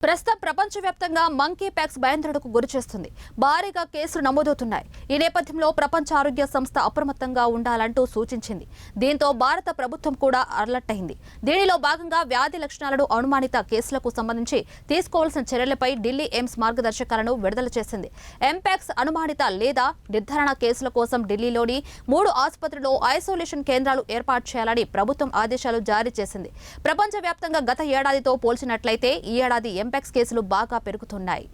ప్రస్తుతం ప్రపంచవ్యాప్తంగా monkey pox భయాందోళనకు గురిచేస్తుంది. భారీగా కేసులు నమోదవుతున్నాయి. ఈ నేపథ్యంలో ప్రపంచ ఆరోగ్య సంస్థ అప్రమత్తంగా ఉండాలంటూ సూచించింది. దీంతో భారత ప్రభుత్వం కూడా అలర్ట్ అయింది. దీనిలో భాగంగా వ్యాధి లక్షణాలను అనుమానిత కేసులకు సంబంధించి తీసుకోవాల్సిన చర్యలపై ఢిల్లీ ఎయిమ్స్ మార్గదర్శకాలను విడుదల చేసింది. ఎంపాక్స్ అనుమానిత లేదా నిర్ధారణ కేసుల కోసం ఢిల్లీలోని 3 ఆసుపత్రుల్లో ఐసోలేషన్ కేంద్రాలు ఏర్పాటు చేయాలని ప్రభుత్వం ఆదేశాలు జారీ చేసింది. ప్రపంచవ్యాప్తంగా గత ఏడాదితో పోల్చినట్లయితే ఈ ఏడాది ఎంపాక్స్ కేసులు బాగా పెరుగుతున్నాయి.